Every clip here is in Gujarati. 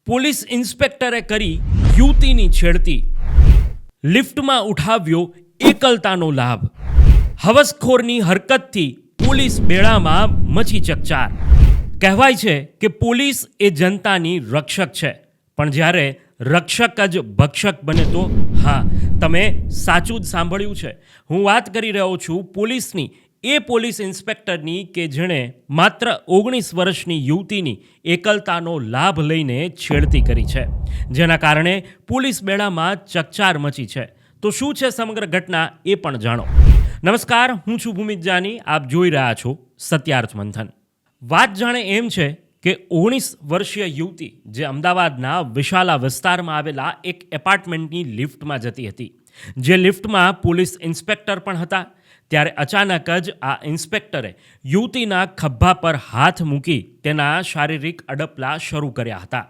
પોલીસ ઇન્સ્પેક્ટરે કરી યુવતીની છેડતી, લિફ્ટમાં ઉઠાવ્યો એકલતાનો લાભ, હવસખોરની હરકતથી પોલીસ બેડામાં મચી ચકચાર. કહેવાય છે કે પોલીસ એ જનતાની રક્ષક છે, પણ જ્યારે રક્ષક જ ભક્ષક બને તો હા, તમે સાચું જ સાંભળ્યું છે. હું વાત કરી રહ્યો છું પોલીસની, એ પોલીસ ઇન્સ્પેક્ટરની કે જેણે માત્ર 19 વર્ષની યુવતીની એકલતાનો લાભ લઈને છેડતી કરી છે, જેના કારણે પોલીસ બેડામાં ચકચાર મચી છે. તો શું છે સમગ્ર ઘટના એ પણ જાણો. નમસ્કાર, હું છું ભૂમિત જાની. આપ જોઈ રહ્યા છો સત્યાર્થ મંથન. વાત જાણે એમ છે કે 19 વર્ષીય યુવતી જે અમદાવાદના વિશાલા વિસ્તારમાં આવેલા એક એપાર્ટમેન્ટની લિફ્ટમાં જતી હતી, જે લિફ્ટમાં પોલીસ ઇન્સ્પેક્ટર પણ હતા. ત્યારે અચાનક જ આ ઇન્સ્પેક્ટરે યુવતીના ખભા પર હાથ મૂકી તેના શારીરિક અડપલા શરૂ કર્યા હતા.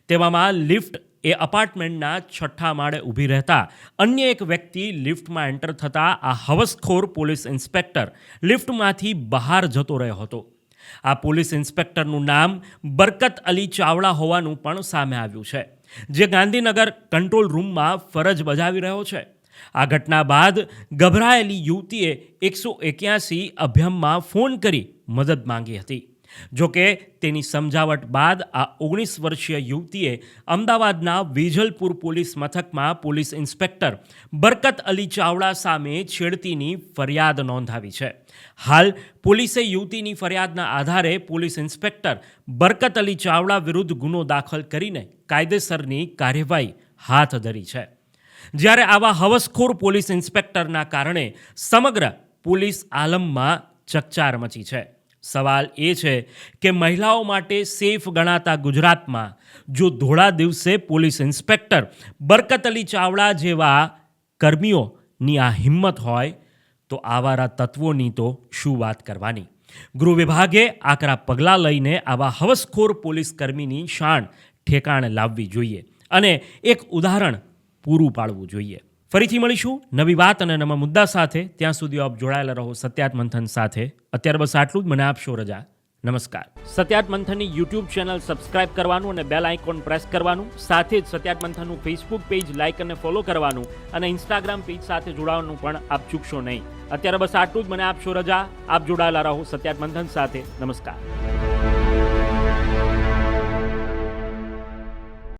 તેવામાં લિફ્ટ એ અપાર્ટમેન્ટના 6થા માળે ઊભી રહેતા અન્ય એક વ્યક્તિ લિફ્ટમાં એન્ટર થતાં આ હવસખોર પોલીસ ઇન્સ્પેક્ટર લિફ્ટમાંથી બહાર જતો રહ્યો હતો. આ પોલીસ ઇન્સ્પેક્ટરનું નામ બરકત અલી ચાવડા હોવાનું પણ સામે આવ્યું છે, જે ગાંધીનગર કંટ્રોલ રૂમમાં ફરજ બજાવી રહ્યો છે. આ ઘટના બાદ ગભરાયેલી યુવતીએ 181 અભિયાનમાં ફોન કરી મદદ માંગી હતી. જોકે તેની સમજાવટ બાદ આ 19 વર્ષીય યુવતીએ અમદાવાદના વેજલપુર પોલીસ મથકમાં પોલીસ ઇન્સ્પેક્ટર બરકત અલી ચાવડા સામે છેડતીની ફરિયાદ નોંધાવી છે. હાલ પોલીસે યુવતીની ફરિયાદના આધારે પોલીસ ઇન્સ્પેક્ટર બરકત અલી ચાવડા વિરુદ્ધ ગુનો દાખલ કરીને કાયદેસરની કાર્યવાહી હાથ ધરી છે. જ્યારે આવા હવસખોર પોલીસ ઇન્સ્પેક્ટરના કારણે સમગ્ર પોલીસ આલમમાં ચકચાર મચી છે. સવાલ એ છે કે મહિલાઓ માટે સેફ ગણાતા ગુજરાતમાં જો ધોળા દિવસે પોલીસ ઇન્સ્પેક્ટર બરકત અલી ચાવડા જેવા કર્મીઓની આ હિંમત હોય તો આવારા તત્વોની તો શું વાત કરવાની. ગૃહ વિભાગે આકરા પગલાં લઈને આવા હવસખોર પોલીસ કર્મીની શાન ઠેકાણે લાવવી જોઈએ અને એક ઉદાહરણ પૂરું પાડવું જોઈએ. ફરીથી મળીશું નવી વાત અને નવા મુદ્દા સાથે. ત્યાં સુધી આપ જોડાયેલા રહો સત્યાર્થ મંથન સાથે. અત્યારે બસ આટલું જ. મને આપશો રજા. નમસ્કાર. સત્યાર્થ મંથનની યુટ્યુબ ચેનલ સબસ્ક્રાઇબ કરવાનું અને બેલ આઇકોન પ્રેસ કરવાનું, સાથે જ સત્યાર્થ મંથનનું ફેસબુક પેજ લાઇક અને ફોલો કરવાનું અને ઇન્સ્ટાગ્રામ પેજ સાથે જોડાવાનું પણ આપ ચૂકશો નહીં. અત્યારે બસ આટલું જ. મને આપશો રજા. આપ જોડાયેલા રહો સત્યાર્થ મંથન સાથે. નમસ્કાર.